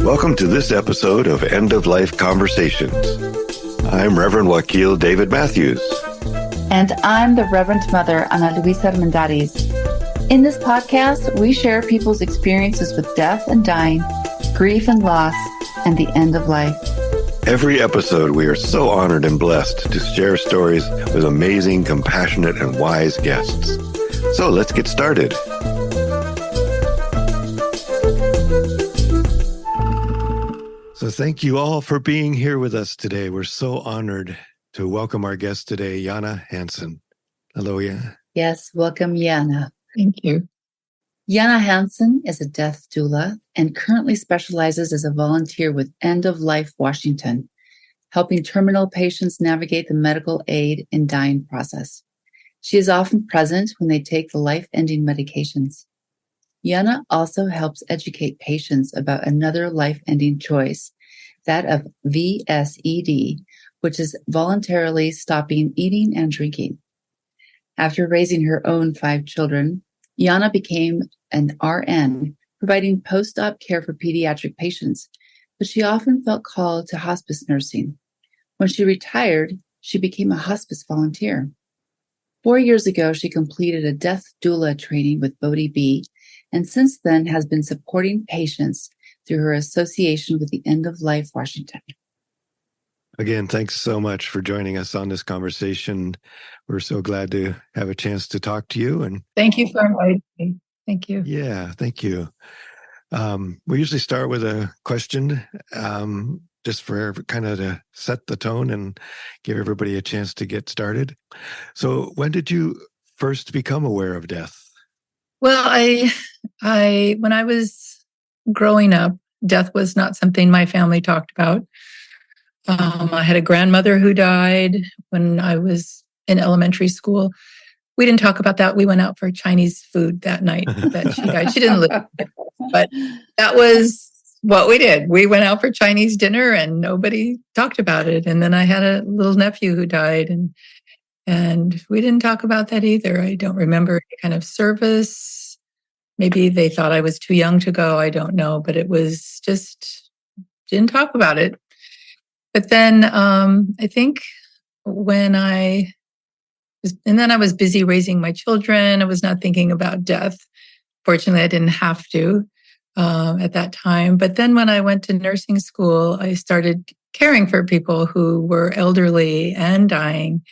Welcome to this episode of End of Life Conversations. I'm Reverend Wakil David Matthews. And I'm the Reverend Mother Ana Luisa Armendariz. In this podcast, we share people's experiences with death and dying, grief and loss, and the end of life. Every episode, we are so honored and blessed to share stories with amazing, compassionate, and wise guests. So let's get started. So thank you all for being here with us today. We're so honored to welcome our guest today, Yanna Hanson. Hello, Yana. Yes, welcome, Yana. Thank you. Yanna Hanson is a death doula and currently specializes as a volunteer with End of Life Washington, helping terminal patients navigate the medical aid and dying process. She is often present when they take the life-ending medications. Yana also helps educate patients about another life-ending choice, that of VSED, which is voluntarily stopping eating and drinking. After raising her own 5 children, Yana became an RN, providing post-op care for pediatric patients, but she often felt called to hospice nursing. When she retired, she became a hospice volunteer. 4 years ago, she completed a death doula training with Bodhi Be, and since then has been supporting patients through her association with the End of Life Washington. Again, thanks so much for joining us on this conversation. We're so glad to have a chance to talk to you. And Thank you for inviting me. Thank you. yeah, thank you. We usually start with a question, just for kind of to set the tone and give everybody a chance to get started. So when did you first become aware of death? Well, I when I was growing up, death was not something my family talked about. I had a grandmother who died when I was in elementary school. We didn't talk about that. We went out for Chinese food that night that she died. She didn't live, but that was what we did. We went out for Chinese dinner and nobody talked about it. And then I had a little nephew who died and we didn't talk about that either. I don't remember any kind of service. Maybe they thought I was too young to go. I don't know, but it was just, didn't talk about it. But then I think when I was busy raising my children. I was not thinking about death. Fortunately, I didn't have to at that time. But then when I went to nursing school, I started caring for people who were elderly and dying.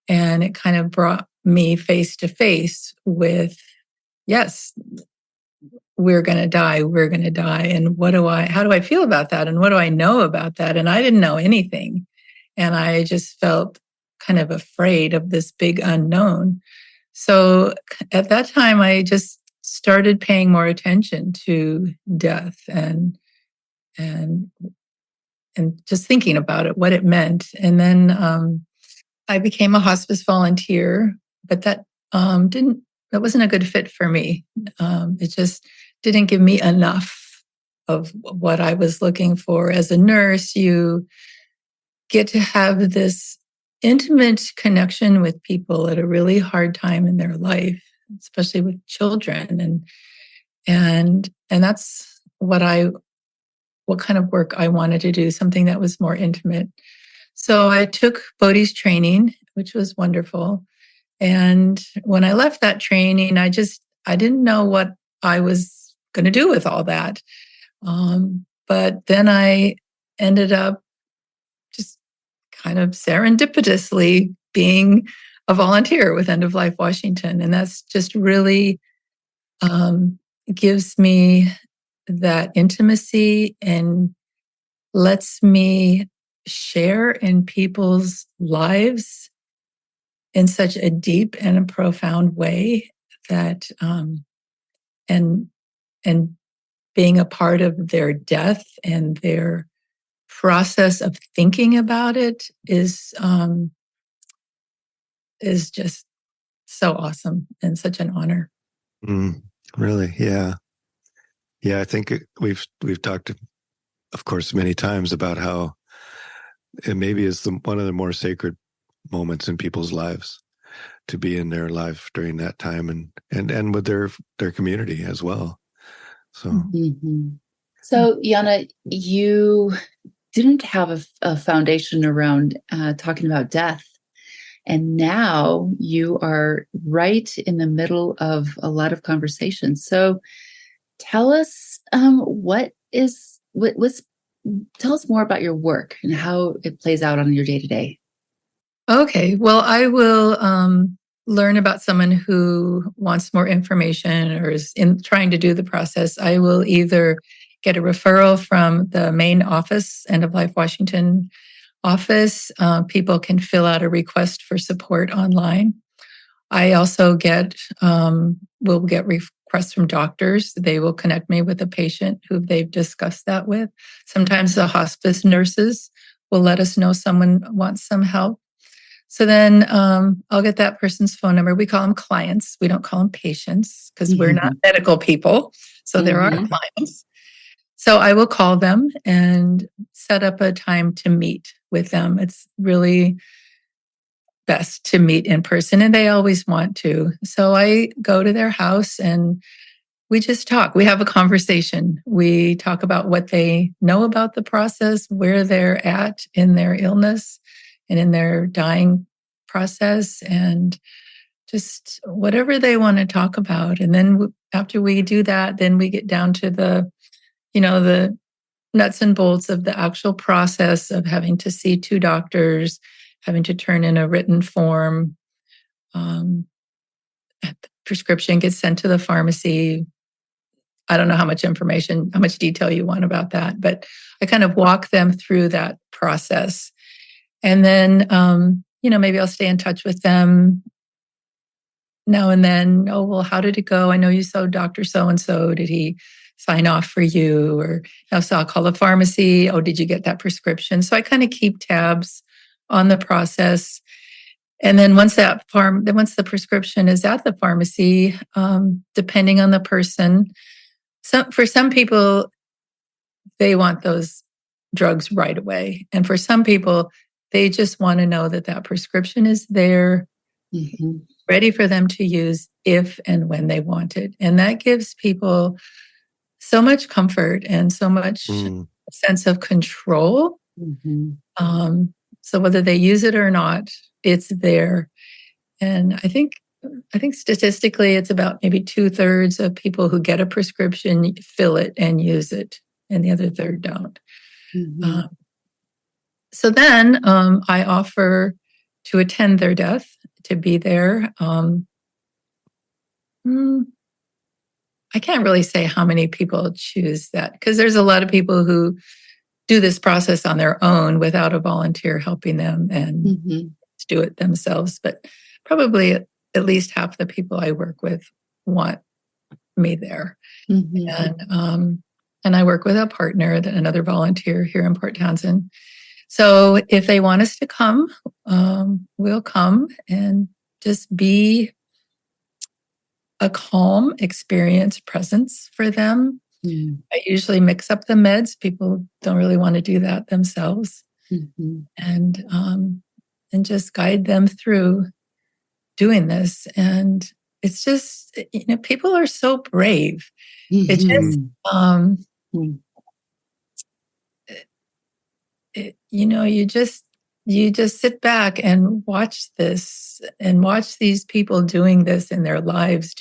And it kind of brought me face to face with, yes, we're going to die. We're going to die. And how do I feel about that? And what do I know about that? And I didn't know anything. And I just felt kind of afraid of this big unknown. So at that time, I just started paying more attention to death and just thinking about it, what it meant. And then I became a hospice volunteer, but that wasn't a good fit for me. It just didn't give me enough of what I was looking for. As a nurse, you get to have this intimate connection with people at a really hard time in their life, especially with children. And that's what kind of work I wanted to do, something that was more intimate. So I took Bodhi's training, which was wonderful. And when I left that training, I didn't know what I was going to do with all that. But then I ended up just kind of serendipitously being a volunteer with End of Life Washington. And that's just really gives me that intimacy and lets me share in people's lives in such a deep and a profound way that and being a part of their death and their process of thinking about it is just so awesome and such an honor. Really, yeah. I think we've talked, of course, many times about how it maybe is one of the more sacred moments in people's lives, to be in their life during that time and with their community as well. So So, Yana, you didn't have a foundation around talking about death. And now you are right in the middle of a lot of conversations. So tell us tell us more about your work and how it plays out on your day to day. Okay, well, I will learn about someone who wants more information or is trying to do the process. I will either get a referral from the main office, End of Life Washington office. People can fill out a request for support online. I also will get requests from doctors. They will connect me with a patient who they've discussed that with. Sometimes the hospice nurses will let us know someone wants some help. So then I'll get that person's phone number. We call them clients. We don't call them patients because we're not medical people. So there are clients. So I will call them and set up a time to meet with them. It's really best to meet in person, and they always want to. So I go to their house and we just talk. We have a conversation. We talk about what they know about the process, where they're at in their illness and in their dying process, and just whatever they want to talk about. And then after we do that, then we get down to the nuts and bolts of the actual process of having to see two doctors, having to turn in a written form. The prescription gets sent to the pharmacy. I don't know how much detail you want about that, but I kind of walk them through that process. And then, maybe I'll stay in touch with them now and then. Oh, well, how did it go? I know you saw Dr. So-and-so. Did he sign off for you? Or so I'll call the pharmacy. Oh, did you get that prescription? So I kind of keep tabs on the process. And then once the prescription is at the pharmacy, depending on the person, for some people, they want those drugs right away. And for some people, they just want to know that prescription is there, ready for them to use if and when they want it. And that gives people so much comfort and so much sense of control. So whether they use it or not, it's there. And I think statistically, it's about maybe 2/3 of people who get a prescription fill it and use it, and the other third don't. So then I offer to attend their death, to be there. I can't really say how many people choose that, because there's a lot of people who do this process on their own without a volunteer helping them and do it themselves. But probably at least half the people I work with want me there. And I work with a partner, another volunteer here in Port Townsend. So if they want us to come, we'll come and just be a calm, experienced presence for them. I usually mix up the meds. People don't really want to do that themselves. And just guide them through doing this. And it's just, people are so brave. It just, you just sit back and watch this and watch these people doing this in their lives,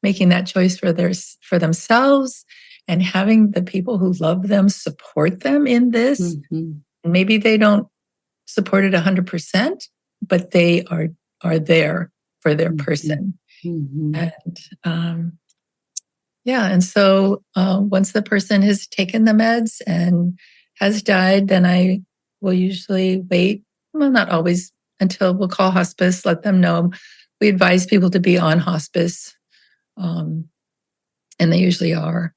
making that choice for themselves, and having the people who love them support them in this. Maybe they don't support it 100%, but they are there for their person. And and so once the person has taken the meds and has died, then I will usually wait, well, not always, until we'll call hospice, let them know. We advise people to be on hospice, and they usually are.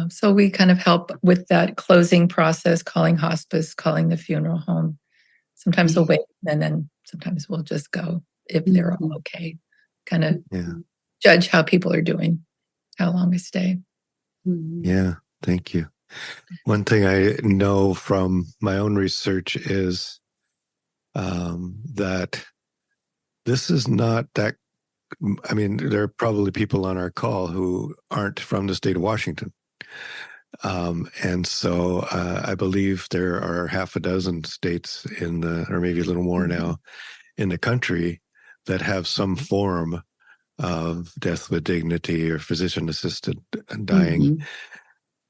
So we kind of help with that closing process, calling hospice, calling the funeral home. Sometimes we'll wait, and then sometimes we'll just go if they're all okay. Kind of judge how people are doing, how long I stay. Yeah, thank you. One thing I know from my own research is that this is not that. I mean, there are probably people on our call who aren't from the state of Washington. And so I believe there are half a dozen states or maybe a little more now, in the country that have some form of death with dignity or physician-assisted dying.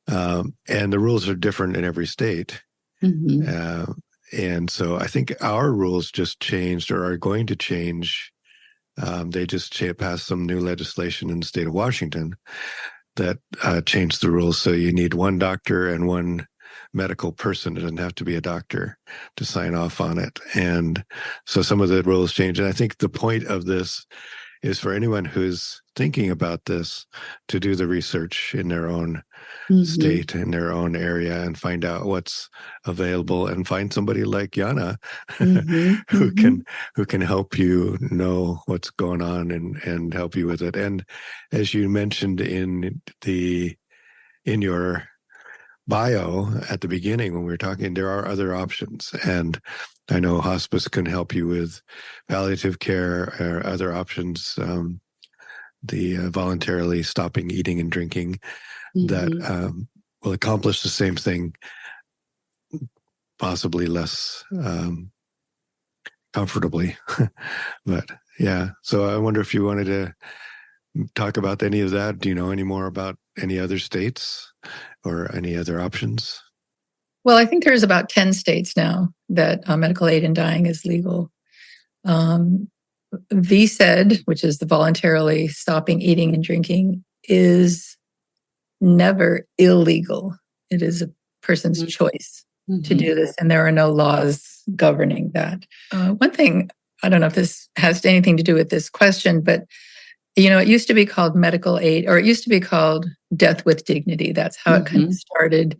And the rules are different in every state. And so I think our rules just changed or are going to change. They just passed some new legislation in the state of Washington that changed the rules. So you need one doctor and one medical person. It doesn't have to be a doctor to sign off on it. And so some of the rules change. And I think the point of this is for anyone who's thinking about this to do the research in their own state, in their own area, and find out what's available, and find somebody like Yana who can help you know what's going on and help you with it. And as you mentioned in your bio at the beginning when we were talking, there are other options. And I know hospice can help you with palliative care or other options, the voluntarily stopping eating and drinking that will accomplish the same thing, possibly less comfortably. But yeah, so I wonder if you wanted to talk about any of that. Do you know any more about any other states or any other options? Well, I think there's about 10 states now that medical aid in dying is legal. VSED, which is the voluntarily stopping eating and drinking, is never illegal. It is a person's choice to do this, and there are no laws governing that. One thing, I don't know if this has anything to do with this question, but it used to be called medical aid, or it used to be called death with dignity. That's how it kind of started.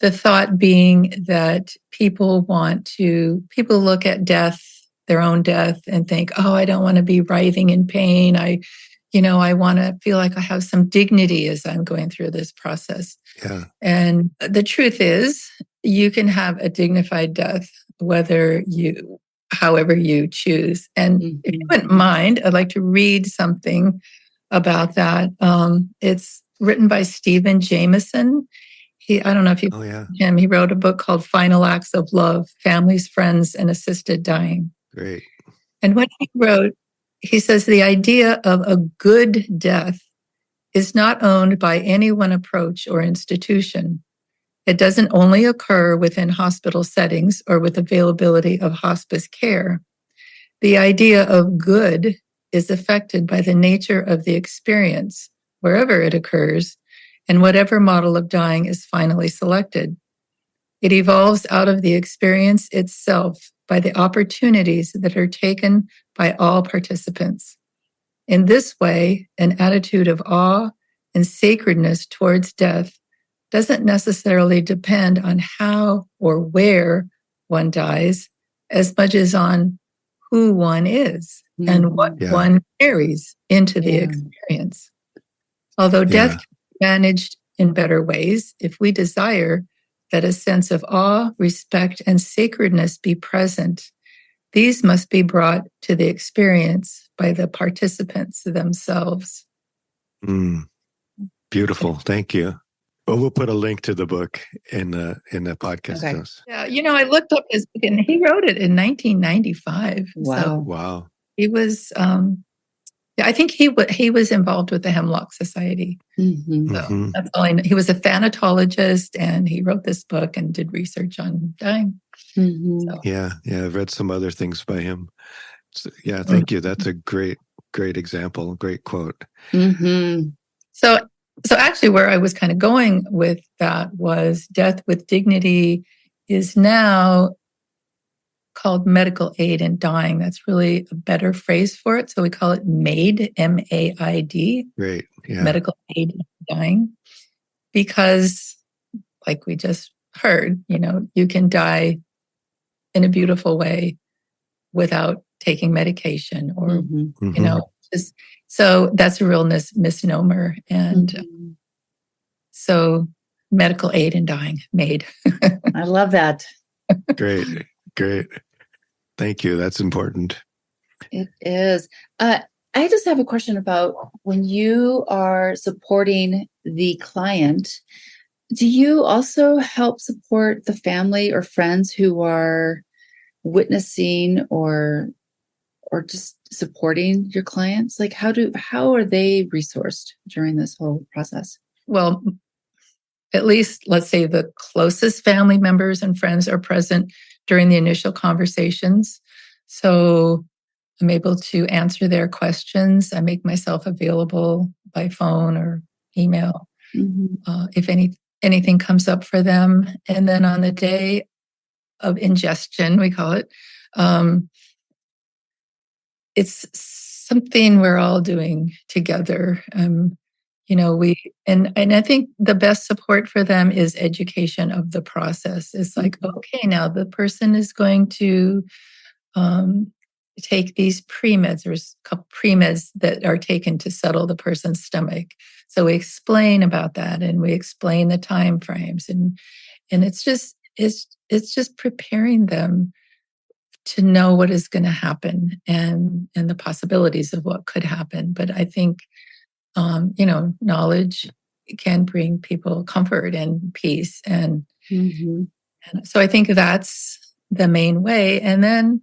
The thought being that people look at death, their own death, and think, oh, I don't want to be writhing in pain. I want to feel like I have some dignity as I'm going through this process. Yeah. And the truth is, you can have a dignified death, however you choose. And if you wouldn't mind, I'd like to read something about that. It's written by Stephen Jameson. I don't know if you know him. He wrote a book called Final Acts of Love, Families, Friends, and Assisted Dying. Great. And what he wrote, he says, the idea of a good death is not owned by any one approach or institution. It doesn't only occur within hospital settings or with availability of hospice care. The idea of good is affected by the nature of the experience, wherever it occurs, and whatever model of dying is finally selected. It evolves out of the experience itself by the opportunities that are taken by all participants. In this way, an attitude of awe and sacredness towards death doesn't necessarily depend on how or where one dies as much as on who one is and what one carries into the experience. Although death can be managed in better ways, if we desire that a sense of awe, respect, and sacredness be present, these must be brought to the experience by the participants themselves. Beautiful. Thank you. Well, we'll put a link to the book in the podcast. Okay. Notes. Yeah, I looked up his book, and he wrote it in 1995. Wow. He was, I think he was involved with the Hemlock Society. So that's all I know. He was a thanatologist, and he wrote this book and did research on dying. So. Yeah. I've read some other things by him. So, thank you. That's a great example. Great quote. So actually, where I was kind of going with that was death with dignity is now called medical aid in dying. That's really a better phrase for it. So we call it MAID, M-A-I-D. Great. Yeah. Medical aid in dying. Because, like we just heard, you can die in a beautiful way without taking medication or, so that's a real misnomer. And so medical aid in dying, MAID. I love that. Great. Thank you. That's important. It is. I just have a question about when you are supporting the client, Do you also help support the family or friends who are witnessing or just supporting your clients? Like how are they resourced during this whole process? Well, at least let's say the closest family members and friends are present during the initial conversations. So I'm able to answer their questions. I make myself available by phone or email if anything comes up for them. And then on the day of ingestion, we call it, it's something we're all doing together. And I think the best support for them is education of the process. It's like, okay, now the person is going to take these pre-meds. There's a couple pre-meds that are taken to settle the person's stomach. So we explain about that, and we explain the time frames, and it's just preparing them to know what is going to happen and the possibilities of what could happen. But I think knowledge can bring people comfort and peace, and so I think that's the main way. And then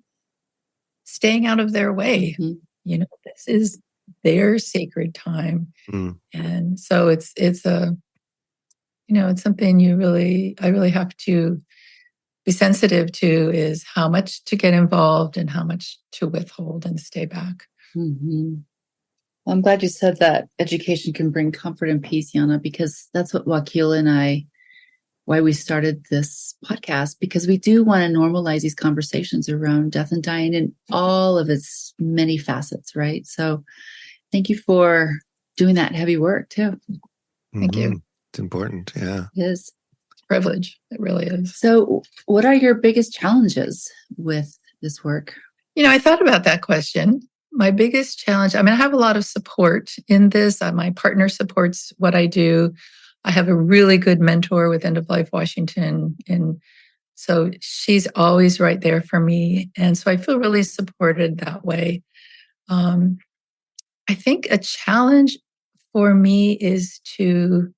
staying out of their way. This is their sacred time. And so it's something I really have to be sensitive to, is how much to get involved and how much to withhold and stay back. Well, I'm glad you said that education can bring comfort and peace, Yana, because that's what Wakil and why we started this podcast, because we do want to normalize these conversations around death and dying in all of its many facets, right? So thank you for doing that heavy work too. Thank you. It's important. Yeah. It is. It's a privilege. It really is. So what are your biggest challenges with this work? I thought about that question. My biggest challenge, I have a lot of support in this. My partner supports what I do. I have a really good mentor with End of Life Washington. And so she's always right there for me. And so I feel really supported that way. I think a challenge for me is and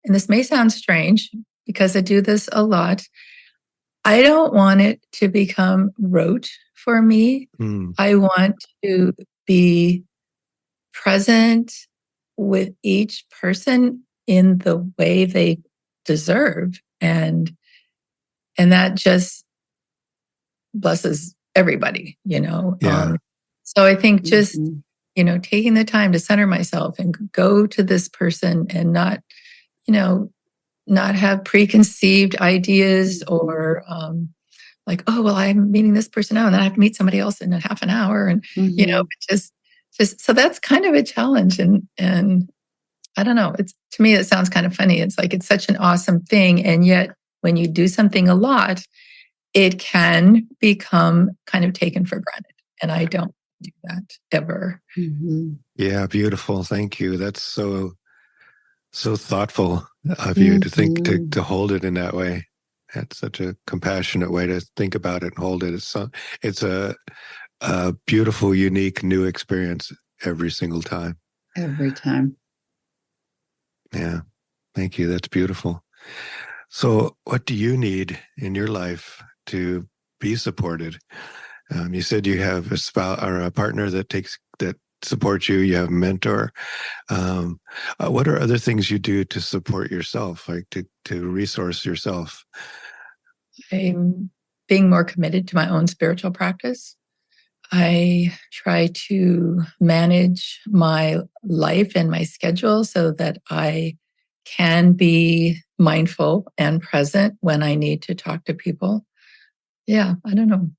this may sound strange because I do this a lot, I don't want it to become rote for me. I want to be present with each person in the way they deserve. And that just blesses everybody, Yeah. So I think just, taking the time to center myself and go to this person and not have preconceived ideas or like, oh, well, I'm meeting this person now and then I have to meet somebody else in a half an hour. And, just so that's kind of a challenge. And I don't know, to me, it sounds kind of funny. It's like, it's such an awesome thing. And yet when you do something a lot, it can become kind of taken for granted. And I don't do that ever. Yeah. Beautiful. Thank you. That's so thoughtful of you to think, to hold it in that way. That's such a compassionate way to think about it and hold it. It's a beautiful, unique, new experience every single time. Every time. Yeah. Thank you. That's beautiful. So what do you need in your life to be supported? You said you have a spouse or a partner that supports you. You have a mentor. What are other things you do to support yourself, like to resource yourself? I'm being more committed to my own spiritual practice. I try to manage my life and my schedule so that I can be mindful and present when I need to talk to people. Yeah, I don't know.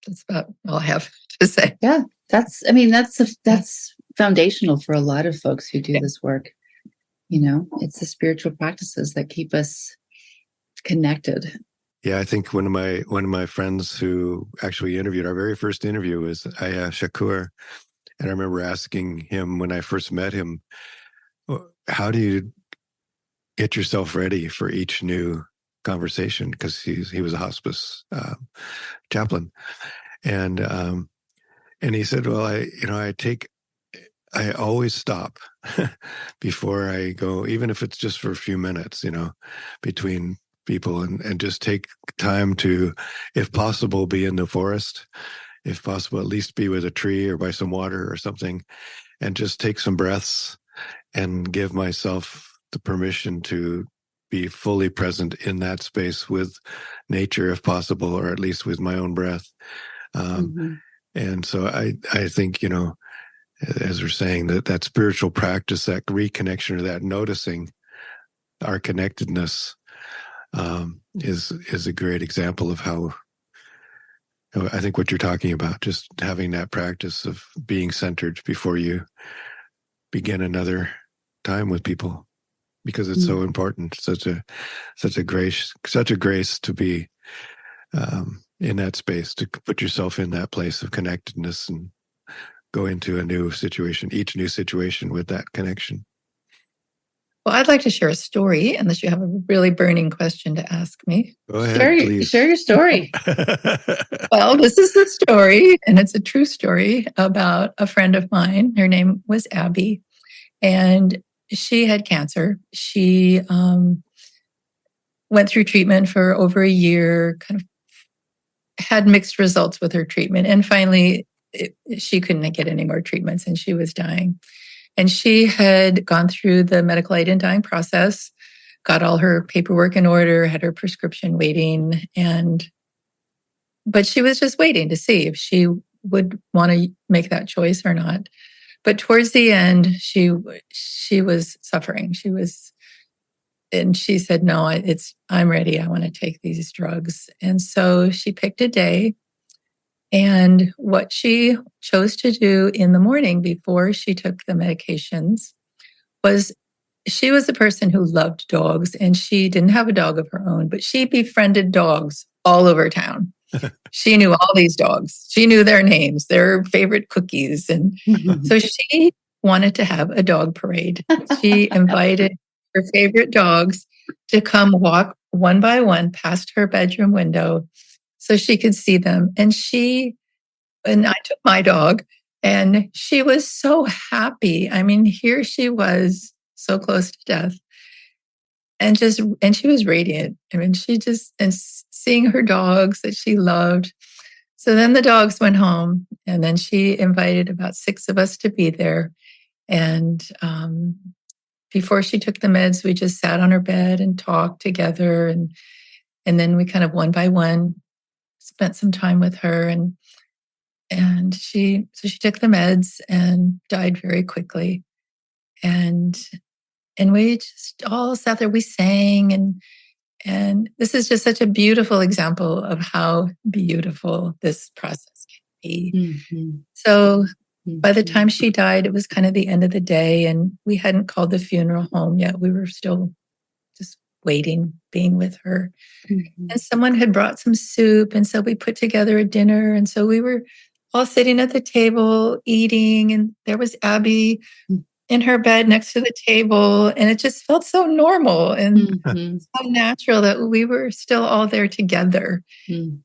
That's about all I have to say. Yeah, that's foundational for a lot of folks who do this work. It's the spiritual practices that keep us connected. Yeah, I think one of my friends who actually interviewed, our very first interview, was Aya Shakur. And I remember asking him when I first met him, how do you get yourself ready for each new conversation? Because he was a hospice chaplain. And he said, well, I take I always stop before I go, even if it's just for a few minutes, between people, and just take time to, if possible, be in the forest, if possible, at least be with a tree or by some water or something, and just take some breaths and give myself the permission to be fully present in that space with nature, if possible, or at least with my own breath. And so I think, as we're saying, that spiritual practice, that reconnection, or that noticing our connectedness, is a great example of how, I think, what you're talking about, just having that practice of being centered before you begin another time with people, because it's so important. Such a grace to be in that space, to put yourself in that place of connectedness and go into each new situation with that connection. Well, I'd like to share a story, unless you have a really burning question to ask me. Go ahead, please. Share your story. Well, this is the story, and it's a true story about a friend of mine. Her name was Abby, and she had cancer. She went through treatment for over a year, kind of had mixed results with her treatment. And finally, she couldn't get any more treatments and she was dying. And she had gone through the medical aid in dying process, got all her paperwork in order, had her prescription waiting. But she was just waiting to see if she would want to make that choice or not. But towards the end, she was suffering. And she said, "No, I'm ready. I want to take these drugs." And so she picked a day. And what she chose to do in the morning before she took the medications was, she was a person who loved dogs, and she didn't have a dog of her own, but she befriended dogs all over town. She knew all these dogs. She knew their names, their favorite cookies. And so she wanted to have a dog parade. She invited her favorite dogs to come walk one by one past her bedroom window so she could see them. And I took my dog, and she was so happy. I mean, here she was, so close to death. And she was radiant. I mean, and seeing her dogs that she loved. So then the dogs went home, and then she invited about 6 of us to be there. And before she took the meds, we just sat on her bed and talked together. And then we kind of one by one spent some time with her. And she took the meds and died very quickly. And we just all sat there, we sang, and this is just such a beautiful example of how beautiful this process can be. So by the time she died, it was kind of the end of the day, and we hadn't called the funeral home yet. We were still just waiting, being with her. And someone had brought some soup, and so we put together a dinner. And so we were all sitting at the table eating, and there was Abby in her bed next to the table, and it just felt so normal and so natural that we were still all there together. And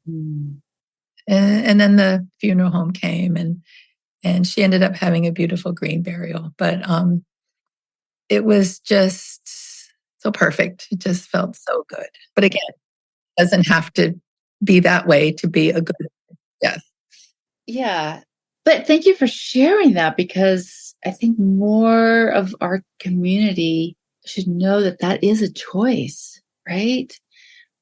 then the funeral home came, and she ended up having a beautiful green burial. But it was just so perfect. It just felt so good. But again, it doesn't have to be that way to be a good death. Yeah. But thank you for sharing that, because I think more of our community should know that is a choice, right?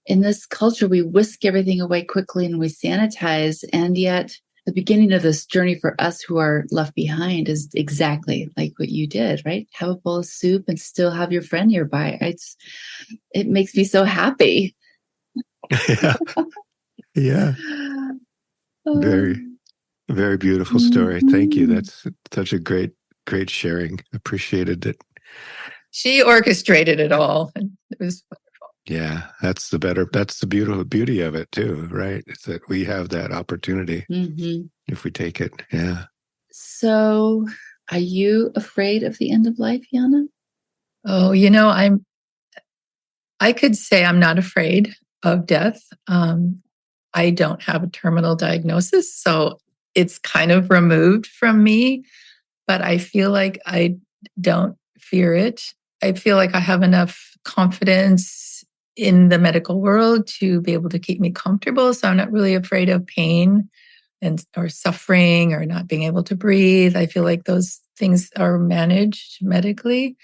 In this culture, we whisk everything away quickly and we sanitize. And yet the beginning of this journey for us who are left behind is exactly like what you did, right? Have a bowl of soup and still have your friend nearby. It makes me so happy. Yeah. Very, very beautiful story. Thank you. That's such a great sharing. Appreciated it. She orchestrated it all, and it was wonderful. Yeah, that's the beauty of it too, right? It's that we have that opportunity if we take it. Yeah. So, are you afraid of the end of life, Yana? Oh, I could say I'm not afraid of death. I don't have a terminal diagnosis, so it's kind of removed from me. but I feel like I don't fear it. I feel like I have enough confidence in the medical world to be able to keep me comfortable. So I'm not really afraid of pain and or suffering or not being able to breathe. I feel like those things are managed medically,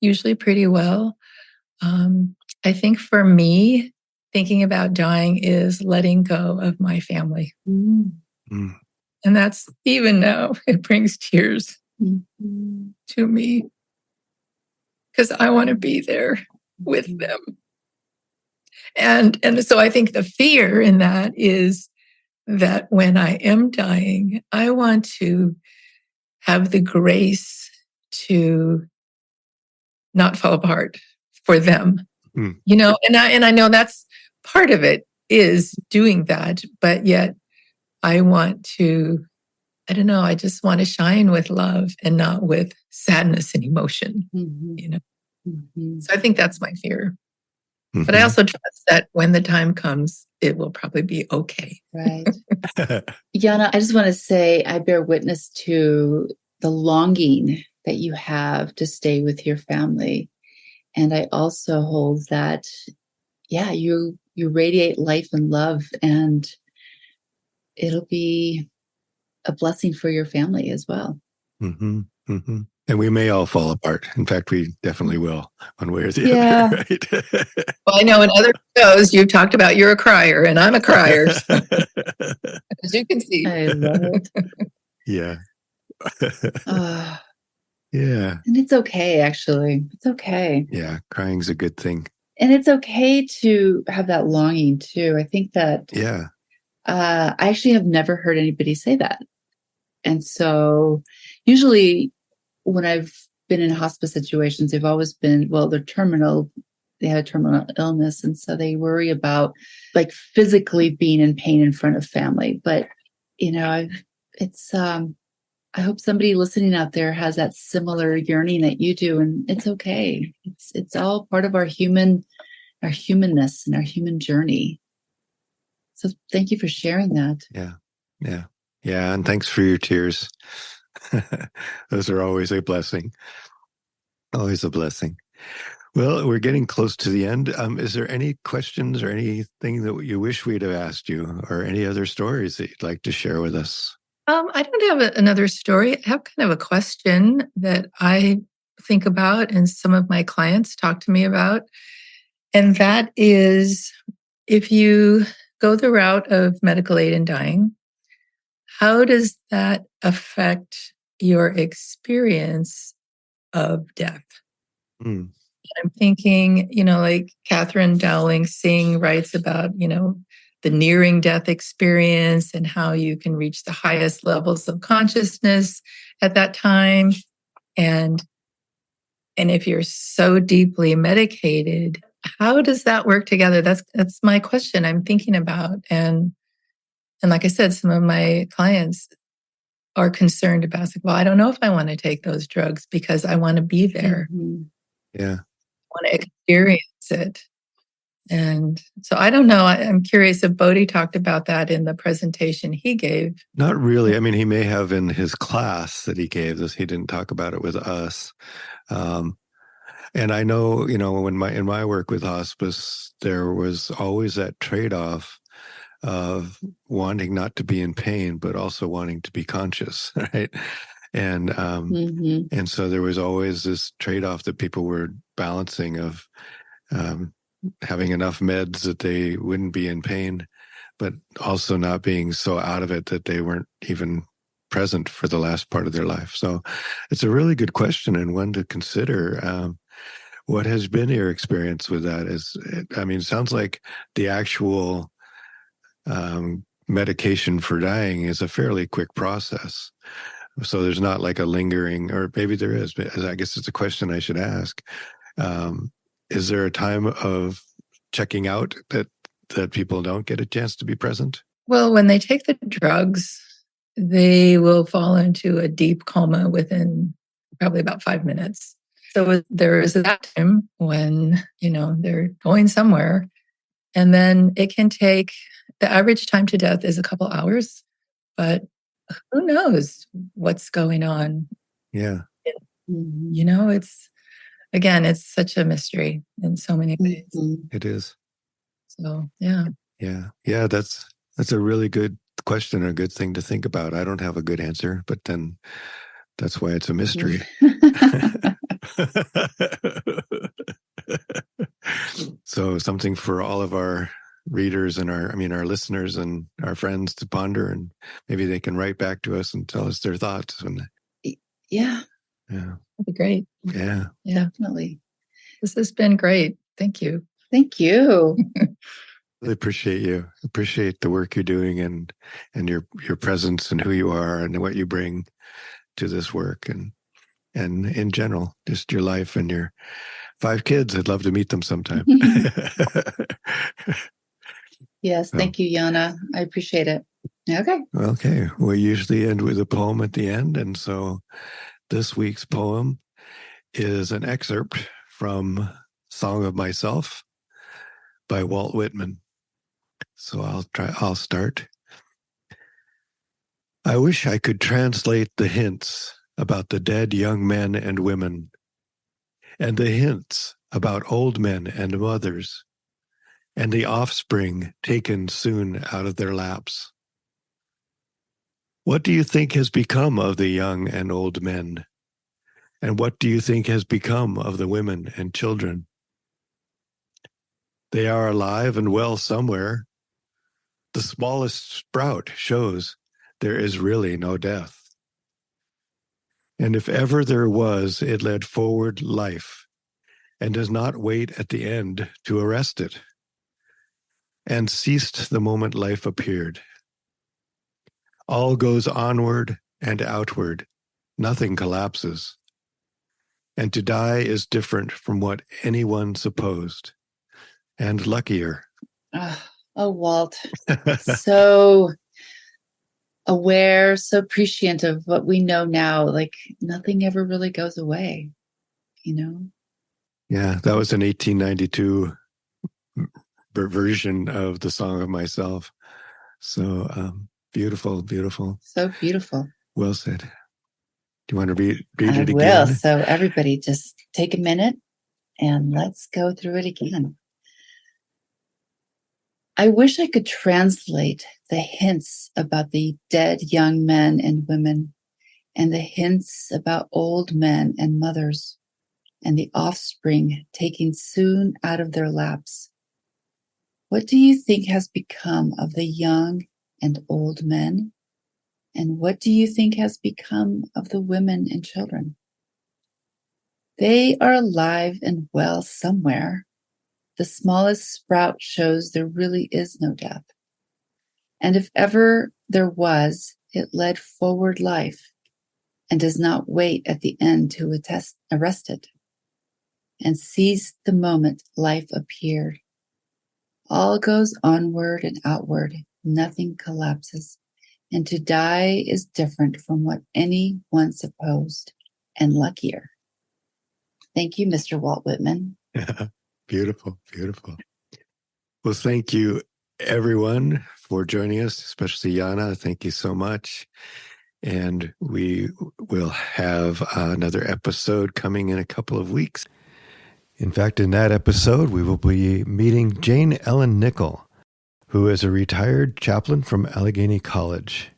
usually pretty well. I think for me, thinking about dying is letting go of my family. Mm. Mm. And that's even now, it brings tears Mm-hmm. to me because I want to be there with them. And so I think the fear in that is that when I am dying, I want to have the grace to not fall apart for them. Mm. You know, and I know that's part of it is doing that, but yet I want to, I don't know, I just want to shine with love and not with sadness and emotion, Mm-hmm. you know. Mm-hmm. So I think that's my fear. Mhm. But I also trust that when the time comes, it will probably be okay. Right. Yana, I just want to say I bear witness to the longing that you have to stay with your family. And I also hold that, yeah, you radiate life and love, and it'll be a blessing for your family as well. Mm-hmm. Mm-hmm. And we may all fall apart. In fact, we definitely will, one way or the Yeah. other, right? Well, I know in other shows you've talked about you're a crier and I'm a crier. So, as you can see. I love it. Yeah. Ah, Yeah. and it's okay, actually. It's okay. Yeah. Crying's a good thing. And it's okay to have that longing too. I think that Yeah. I actually have never heard anybody say that. And so usually when I've been in hospice situations, they've always been, well, they're terminal. They have a terminal illness. And so they worry about like physically being in pain in front of family. But, you know, I hope somebody listening out there has that similar yearning that you do. And it's okay. It's all part of our humanness and our human journey. So thank you for sharing that. Yeah. Yeah. Yeah. And thanks for your tears. Those are always a blessing. Always a blessing. Well, we're getting close to the end. Is there any questions or anything that you wish we'd have asked you, or any other stories that you'd like to share with us? I don't have another story. I have kind of a question that I think about and some of my clients talk to me about. And that is, if you go the route of medical aid in dying, how does that affect your experience of death? Mm. I'm thinking, you know, like Catherine Dowling Singh writes about, you know, the nearing death experience and how you can reach the highest levels of consciousness at that time. And if you're so deeply medicated, how does that work together? That's my question I'm thinking about. And like I said, some of my clients are concerned about, like, well, I don't know if I want to take those drugs because I want to be there. Mm-hmm. Yeah. I want to experience it. And so I don't know. I'm curious if Bodhi talked about that in the presentation he gave. Not really. I mean, he may have in his class that he gave us. He didn't talk about it with us. And I know, you know, in my work with hospice, there was always that trade-off of wanting not to be in pain, but also wanting to be conscious, right? And Mm-hmm. and so there was always this trade-off that people were balancing of having enough meds that they wouldn't be in pain, but also not being so out of it that they weren't even present for the last part of their life. So it's a really good question and one to consider. What has been your experience with that? I mean, it sounds like the actual medication for dying is a fairly quick process. So there's not like a lingering, or maybe there is, but I guess it's a question I should ask. Is there a time of checking out that people don't get a chance to be present? Well, when they take the drugs, they will fall into a deep coma within probably about 5 minutes. So there is that time when, you know, they're going somewhere. And then it can take, the average time to death is a couple hours, but who knows what's going on Yeah. You know, it's such a mystery in so many ways. It is. So, yeah. Yeah. That's a really good question, a good thing to think about. I don't have a good answer, but then that's why it's a mystery. So something for all of our readers and our listeners and our friends to ponder, and maybe they can write back to us and tell us their thoughts. And Yeah. That'd be great. Yeah. Definitely. This has been great. Thank you. Thank you. Really appreciate you. Appreciate the work you're doing and your presence and who you are and what you bring to this work, and in general, just your life and your 5 kids. I'd love to meet them sometime. Yes, thank you, Yana. I appreciate it. Okay. We usually end with a poem at the end, and so this week's poem is an excerpt from Song of Myself by Walt Whitman. So I'll start. I wish I could translate the hints about the dead young men and women, and the hints about old men and mothers, and the offspring taken soon out of their laps. What do you think has become of the young and old men? And what do you think has become of the women and children? They are alive and well somewhere. The smallest sprout shows there is really no death. And if ever there was, it led forward life and does not wait at the end to arrest it, and ceased the moment life appeared. All goes onward and outward. Nothing collapses. And to die is different from what anyone supposed, and luckier. Oh, Walt. So aware, so prescient of what we know now. Like nothing ever really goes away, you know? Yeah, that was an 1892 version of the Song of Myself. So beautiful, beautiful. So beautiful. Well said. Do you want to read I it again? will. So everybody just take a minute and let's go through it again. I wish I could translate the hints about the dead young men and women, and the hints about old men and mothers, and the offspring taking soon out of their laps. What do you think has become of the young and old men? And what do you think has become of the women and children? They are alive and well somewhere. The smallest sprout shows there really is no death. And if ever there was, it led forward life and does not wait at the end to arrest it, and seized the moment life appeared. All goes onward and outward. Nothing collapses. And to die is different from what anyone supposed, and luckier. Thank you, Mr. Walt Whitman. Beautiful, beautiful. Well, thank you, everyone, for joining us, especially Yana. Thank you so much. And we will have another episode coming in a couple of weeks. In fact, in that episode, we will be meeting Jane Ellen Nickel, who is a retired chaplain from Allegheny College.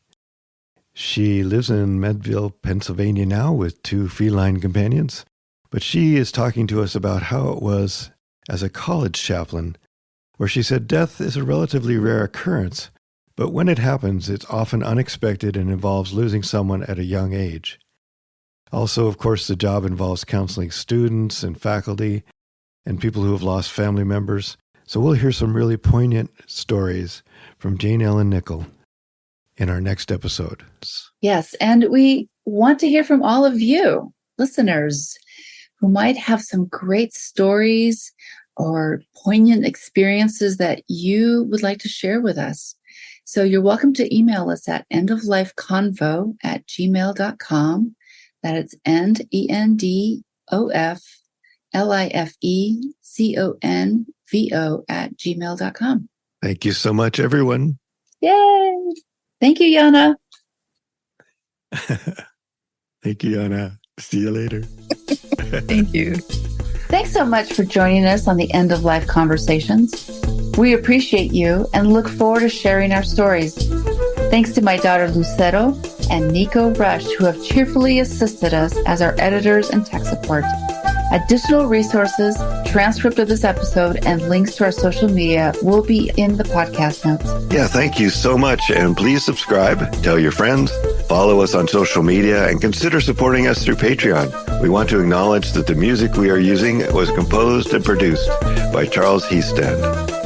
She lives in Medville, Pennsylvania now with 2 feline companions, but she is talking to us about how it was as a college chaplain, where she said death is a relatively rare occurrence, but when it happens, it's often unexpected and involves losing someone at a young age. Also, of course, the job involves counseling students and faculty and people who have lost family members. So we'll hear some really poignant stories from Jane Ellen Nickel in our next episode. Yes, and we want to hear from all of you, listeners, who might have some great stories or poignant experiences that you would like to share with us. So you're welcome to email us at endoflifeconvo@gmail.com. That it's endoflifeconvo@gmail.com. Thank you so much, everyone. Yay! Thank you, Yana. Thank you, Yana. See you later. Thank you. Thanks so much for joining us on the End of Life Conversations. We appreciate you and look forward to sharing our stories. Thanks to my daughter Lucero and Nico Rush, who have cheerfully assisted us as our editors and tech support. Additional resources, transcript of this episode, and links to our social media will be in the podcast notes. Yeah, thank you so much. And please subscribe, tell your friends, follow us on social media, and consider supporting us through Patreon. We want to acknowledge that the music we are using was composed and produced by Charles Heastand.